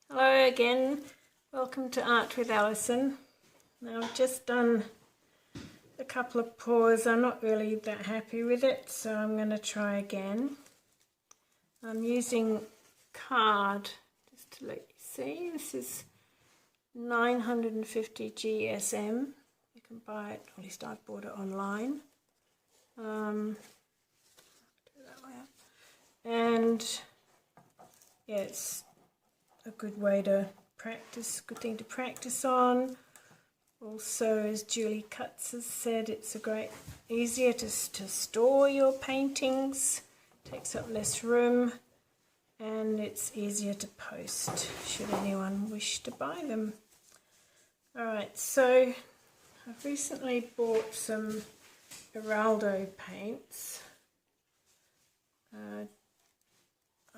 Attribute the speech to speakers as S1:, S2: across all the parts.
S1: Hello again, welcome to Art with Alison. Now I've just done a couple of pours. I'm not really that happy with it, so I'm going to try again. I'm using card, just to let you see. This is 950 GSM. You can buy it, at least I've bought it online. And yeah, it's a good way to practice, good thing to practice on. Also, as Julie Cutts has said, it's easier to store your paintings, takes up less room, and it's easier to post should anyone wish to buy them. Alright, so I've recently bought some Eraldo paints.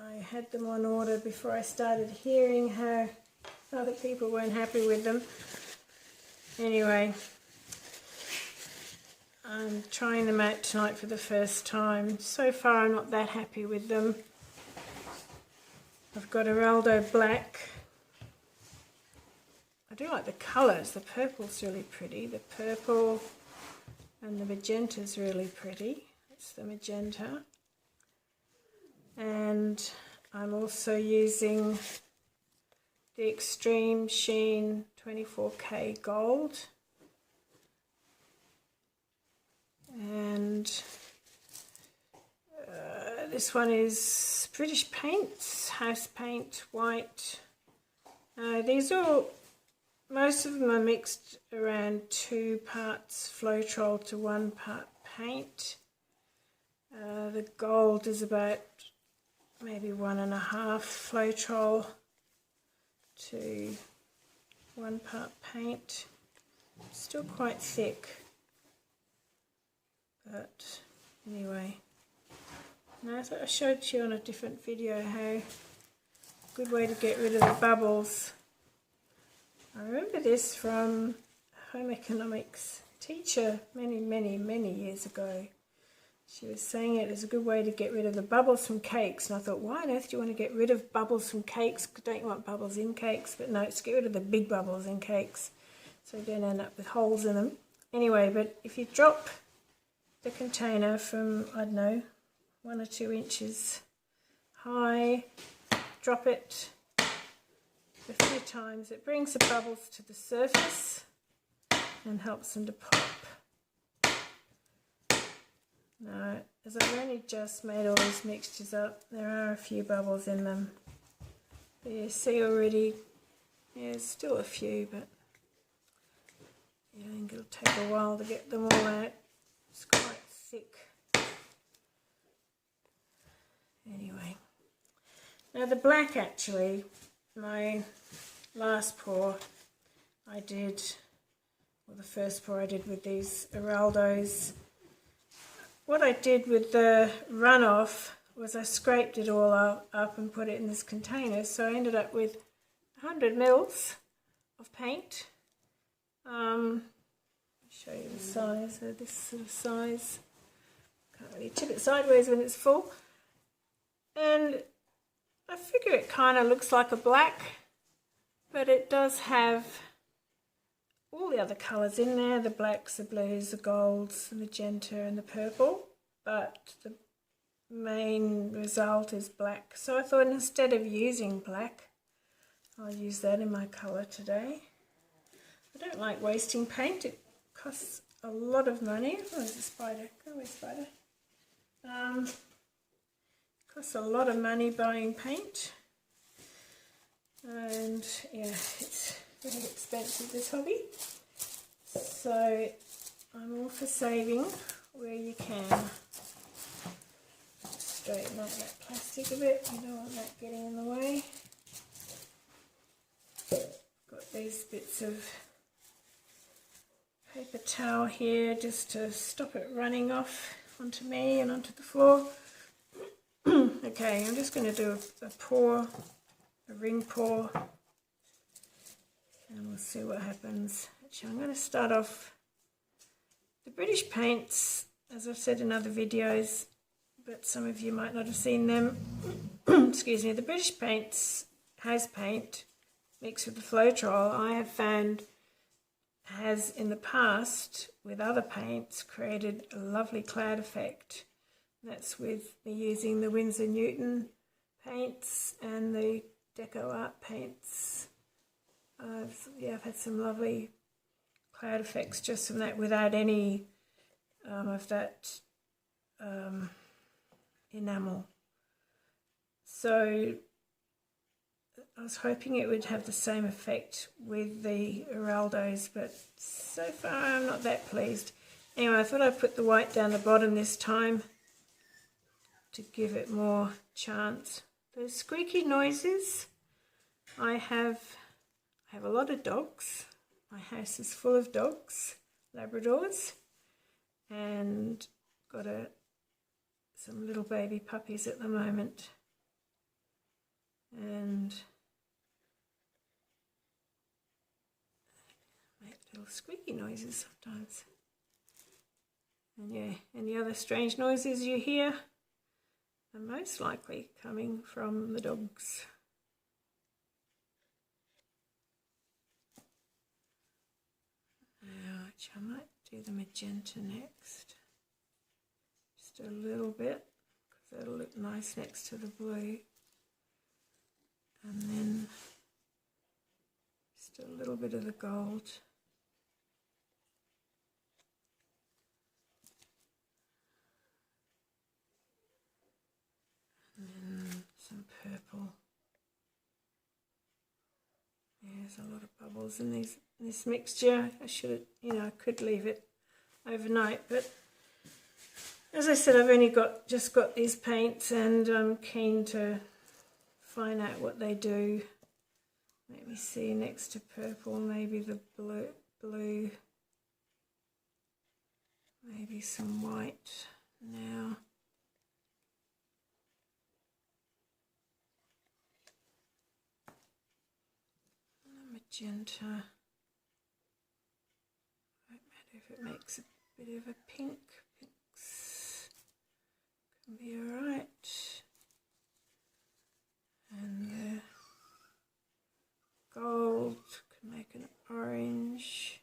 S1: I had them on order before I started hearing how other people weren't happy with them. Anyway, I'm trying them out tonight for the first time. So far I'm not that happy with them. I've got Eraldo Black. I do like the colours. The purple's really pretty. The purple and the magenta's really pretty. That's the magenta. And I'm also using the Extreme Sheen 24K Gold. And this one is British paints, house paint, white. Most of them are mixed around 2 parts Floetrol to 1 part paint. The gold is about maybe 1.5 Floetrol to 1 part paint. Still quite thick, but anyway. Now I thought I showed you on a different video how good way to get rid of the bubbles. I remember this from a home economics teacher many years ago. She was saying it is a good way to get rid of the bubbles from cakes, and I thought, why on earth do you want to get rid of bubbles from cakes? Don't you want bubbles in cakes? But no, it's get rid of the big bubbles in cakes, so you don't end up with holes in them. Anyway, but if you drop the container from, I don't know, 1 or 2 inches high, drop it a few times, it brings the bubbles to the surface and helps them to pop. Now, as I've only just made all these mixtures up, there are a few bubbles in them. But you see already, yeah, there's still a few, but yeah, I think it'll take a while to get them all out. It's quite thick. Anyway, now the black, actually, my last pour I did, or the first pour I did with these Eraldos. What I did with the runoff was I scraped it all up and put it in this container, so I ended up with 100 mils of paint. I'll show you the size, so this sort of size. Can't really tip it sideways when it's full. And I figure it kind of looks like a black, but it does have all the other colours in there, the blacks, the blues, the golds, the magenta and the purple, but the main result is black. So I thought instead of using black, I'll use that in my colour today. I don't like wasting paint, it costs a lot of money. Oh, there's a spider, go away spider. It costs a lot of money buying paint, and yeah, it's very expensive, this hobby, so I'm all for saving where you can. Straighten out that plastic a bit, you don't want that getting in the way. Got these bits of paper towel here just to stop it running off onto me and onto the floor. Okay, I'm just going to do a pour, a ring pour, and we'll see what happens. Actually, I'm going to start off the British paints, as I've said in other videos, but some of you might not have seen them. Excuse me, the British paints, house paint, mixed with the Floetrol, I have found has in the past with other paints created a lovely cloud effect. That's with me using the Winsor Newton paints and the DecoArt paints. I've had some lovely cloud effects just from that without any of that enamel. So I was hoping it would have the same effect with the Eraldos, but so far I'm not that pleased. Anyway, I thought I'd put the white down the bottom this time to give it more chance. Those squeaky noises, I have a lot of dogs. My house is full of dogs, Labradors, and got some little baby puppies at the moment. And make little squeaky noises sometimes. And yeah, any other strange noises you hear are most likely coming from the dogs. Now, I might do the magenta next. Just a little bit, because that'll look nice next to the blue. And then just a little bit of the gold. And then some purple. There's a lot of bubbles in this mixture. I should have, I could leave it overnight, but as I said, I've only just got these paints, and I'm keen to find out what they do. Let me see, next to purple, maybe the blue, maybe some white now. Magenta. Won't matter if it makes a bit of a pink. Pinks can be alright. And the gold can make an orange.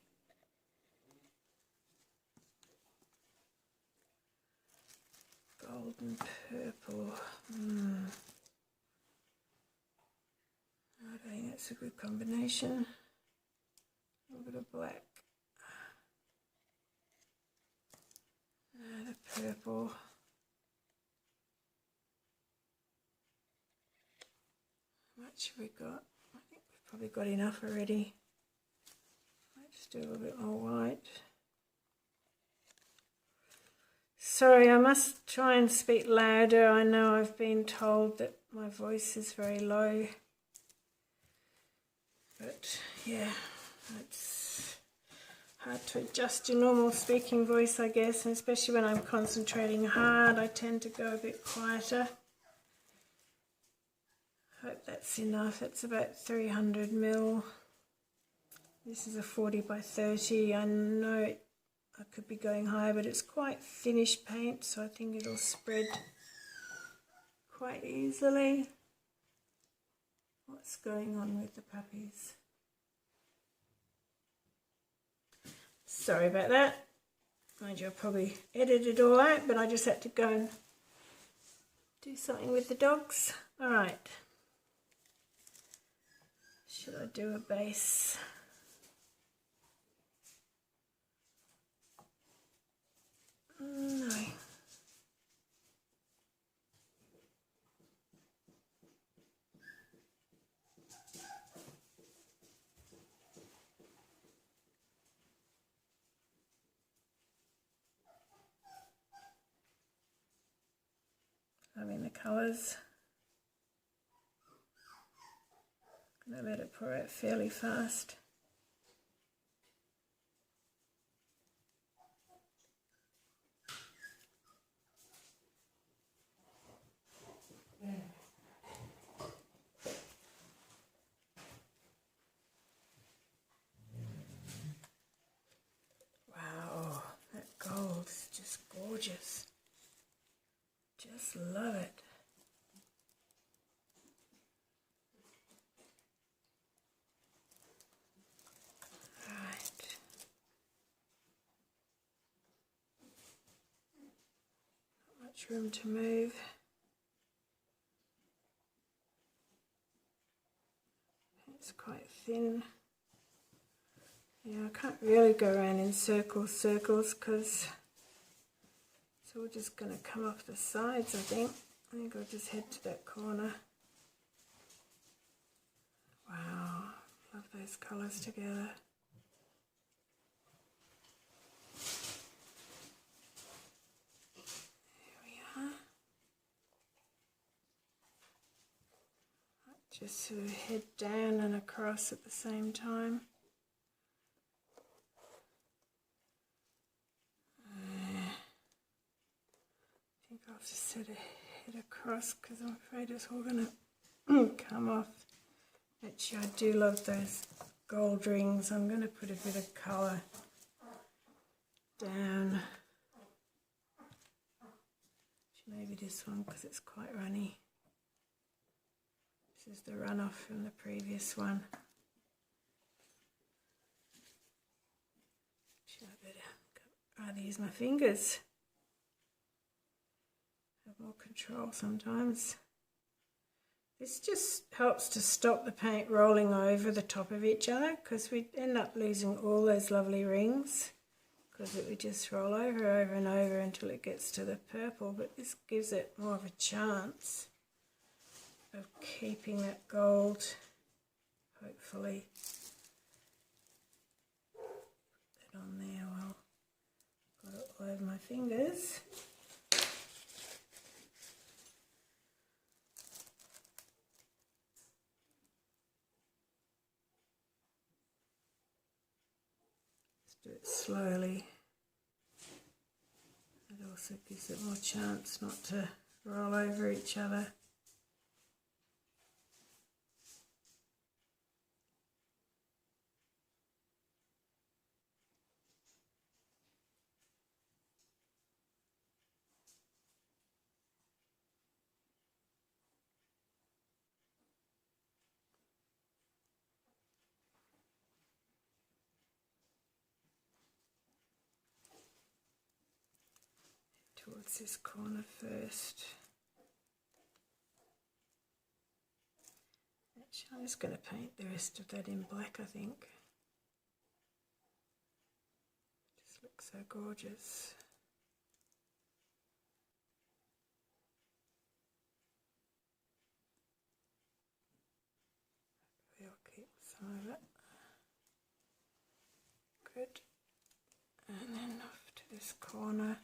S1: Gold and purple. I think that's a good combination. A little bit of black. Now the purple. How much have we got? I think we've probably got enough already. Let's do a little bit more white. Sorry, I must try and speak louder. I know I've been told that my voice is very low. But yeah, it's hard to adjust your normal speaking voice, I guess, and especially when I'm concentrating hard, I tend to go a bit quieter. Hope that's enough. It's about 300 ml. This is a 40 by 30. I know I could be going higher, but it's quite thinnish paint, so I think it'll spread quite easily. What's going on with the puppies? Sorry about that. Mind you, I probably edited it all out, but I just had to go and do something with the dogs. Alright. Should I do a base? No. The colours. I'm going to let it pour out fairly fast. Wow, that gold is just gorgeous. Just love it. much room to move. It's quite thin. Yeah, I can't really go around in circles because it's all just going to come off the sides, I think. I think I'll just head to that corner. Wow, love those colours together. There we are. Just sort of head down and across at the same time. I think I'll just sort of head across because I'm afraid it's all going to come off. Actually, I do love those gold rings. I'm going to put a bit of colour down. Maybe this one because it's quite runny. This is the runoff from the previous one. Actually, I better use my fingers. Have more control sometimes. This just helps to stop the paint rolling over the top of each other because we end up losing all those lovely rings because it would just roll over and over until it gets to the purple, but this gives it more of a chance of keeping that gold, hopefully. Put that on there while I've got it all over my fingers. Do it slowly. It also gives it more chance not to roll over each other. Towards this corner first. Actually, I'm just going to paint the rest of that in black, I think. Just looks so gorgeous. Maybe I'll keep some of it. Good. And then off to this corner.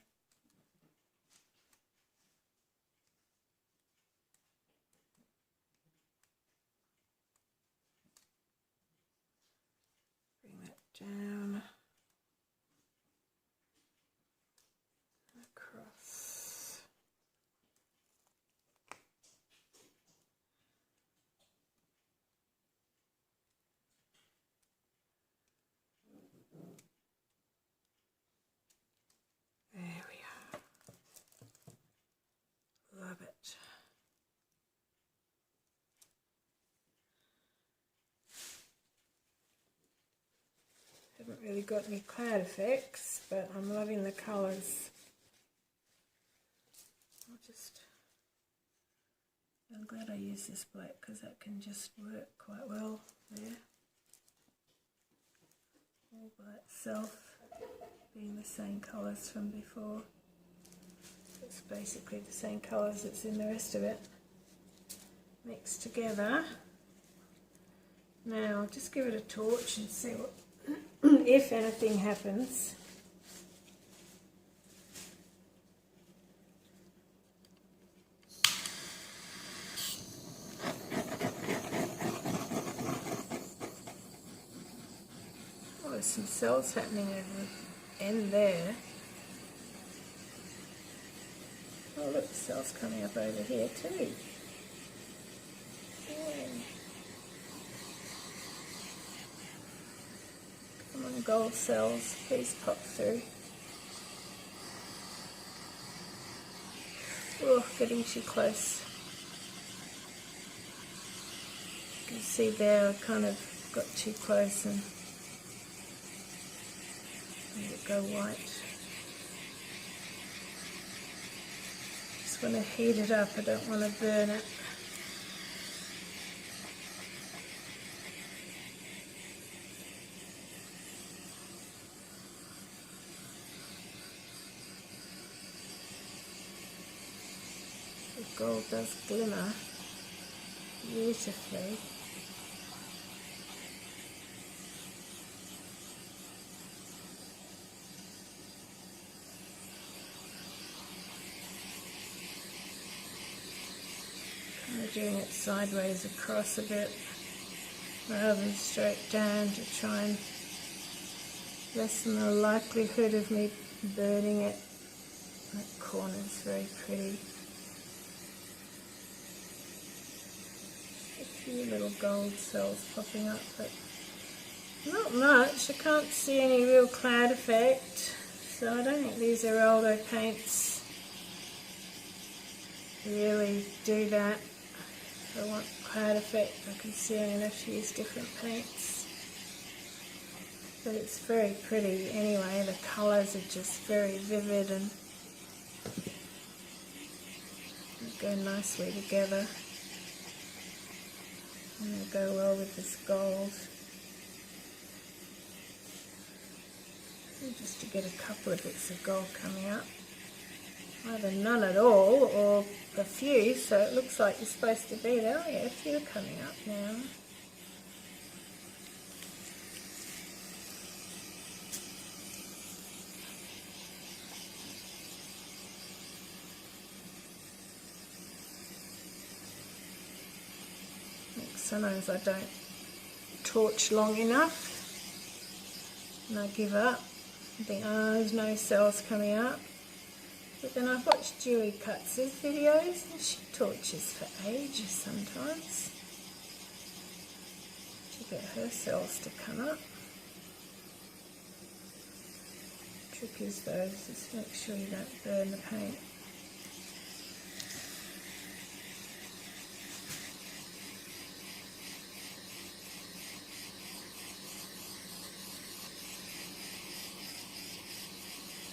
S1: Down, across. There we are. Love it. Haven't really got any cloud effects, but I'm loving the colours. I'm glad I used this black because that can just work quite well there. All by itself, being the same colours from before. It's basically the same colours that's in the rest of it mixed together. Now I'll just give it a torch and see what if anything happens. Oh, there's some cells happening over the end there. Oh look, the cells coming up over here too. Yay. Come on, gold cells, please pop through. Oh, getting too close. You can see there I kind of got too close and made it go white. want to heat it up, I don't want to burn it. The gold does glimmer beautifully. I'm doing it sideways across a bit rather than straight down to try and lessen the likelihood of me burning it. That corner is very pretty. A few little gold cells popping up, but not much. I can't see any real cloud effect, so I don't think these Eraldo paints really do that. If I want cloud effect, I can see I'm going to have to use different paints. But it's very pretty anyway. The colours are just very vivid and go nicely together. And they'll go well with this gold. And just to get a couple of bits of gold coming up. Either none at all or a few, so it looks like you're supposed to be there. Oh yeah, a few are coming up now. Sometimes I don't torch long enough and I give up. I think, oh, there's no cells coming up. But then I've watched Julie Cutz's videos and she torches for ages sometimes to get her cells to come up. Trick is though, just make sure you don't burn the paint.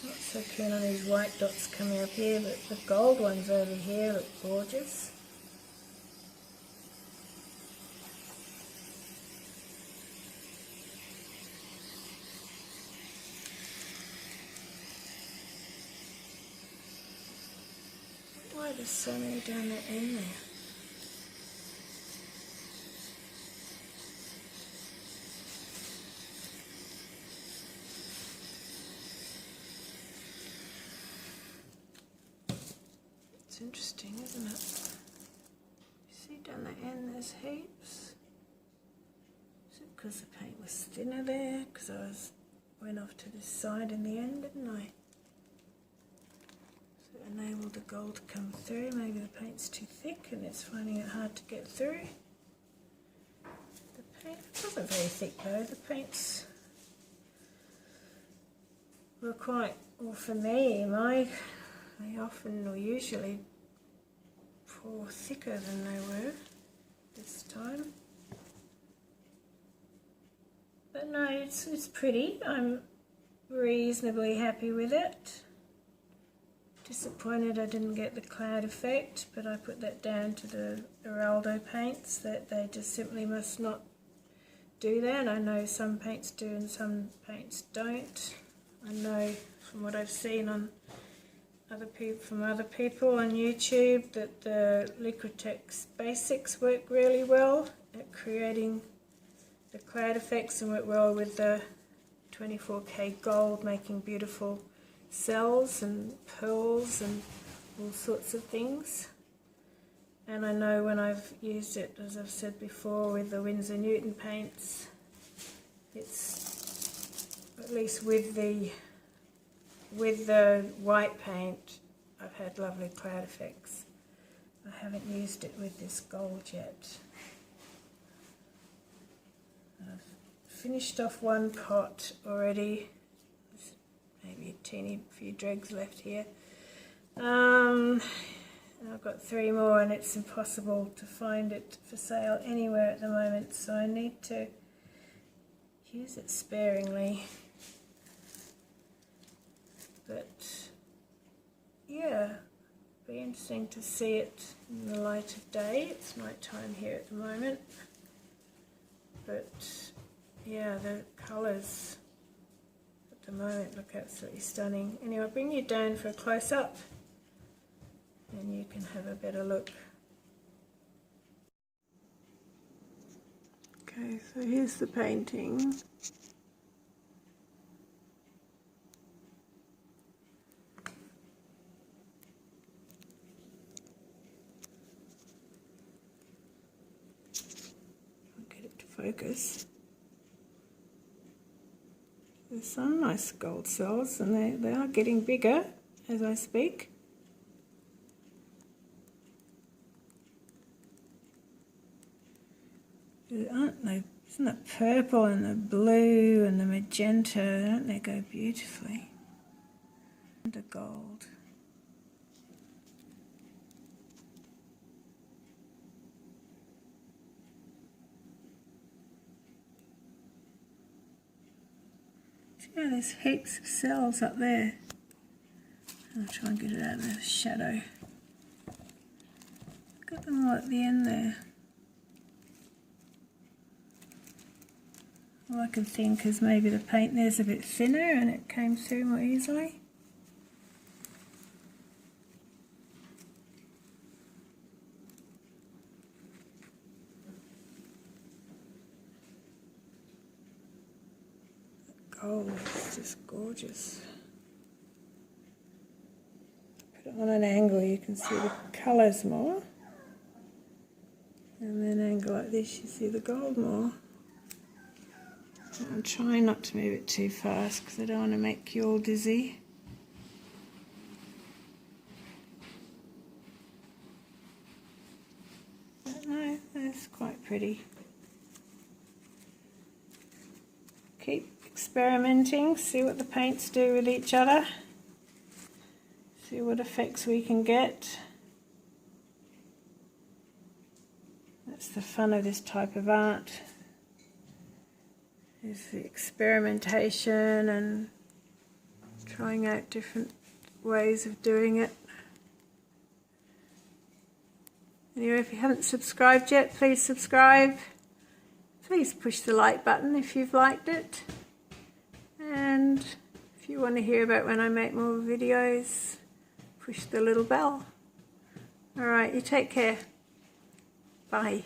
S1: Not so keen on these white dots coming up here, but the gold ones over here look gorgeous. Why there's so many down the end there? It's interesting, isn't it? You see down the end there's heaps. Is it because the paint was thinner there? Because I went off to this side in the end, didn't I? So it enabled the gold to come through. Maybe the paint's too thick and it's finding it hard to get through. The paint wasn't very thick though. The paints were quite, well for me, they often or usually pour thicker than they were this time. But no, it's pretty. I'm reasonably happy with it. Disappointed I didn't get the cloud effect, but I put that down to the Eraldo paints, that they just simply must not do that. I know some paints do and some paints don't. I know from what I've seen on other people on YouTube that the Liquitex basics work really well at creating the cloud effects and work well with the 24K gold, making beautiful cells and pearls and all sorts of things. And I know when I've used it, as I've said before, with the Winsor Newton paints, it's at least with the white paint, I've had lovely cloud effects. I haven't used it with this gold yet. I've finished off one pot already. There's maybe a teeny few dregs left here. I've got 3 more and it's impossible to find it for sale anywhere at the moment, so I need to use it sparingly. But yeah, be interesting to see it in the light of day. It's night time here at the moment, but yeah, the colours at the moment look absolutely stunning. Anyway, I'll bring you down for a close-up and you can have a better look. Okay, so here's the painting. Focus. There's some nice gold cells, and they are getting bigger as I speak. Aren't they? Isn't the purple and the blue and the magenta? Don't they go beautifully? And the gold. Yeah, there's heaps of cells up there. I'll try and get it out of the shadow. Look at them all at the end there. All I can think is maybe the paint there's a bit thinner and it came through more easily. Gold is just gorgeous. Put it on an angle, you can see the colours more, and then an angle like this, you see the gold more. I'm trying not to move it too fast because I don't want to make you all dizzy. But no, that's quite pretty. Keep experimenting, see what the paints do with each other, see what effects we can get. That's the fun of this type of art, is the experimentation and trying out different ways of doing it. Anyway, if you haven't subscribed yet, please subscribe. Please push the like button if you've liked it. And if you want to hear about when I make more videos, push the little bell. Alright, you take care. Bye.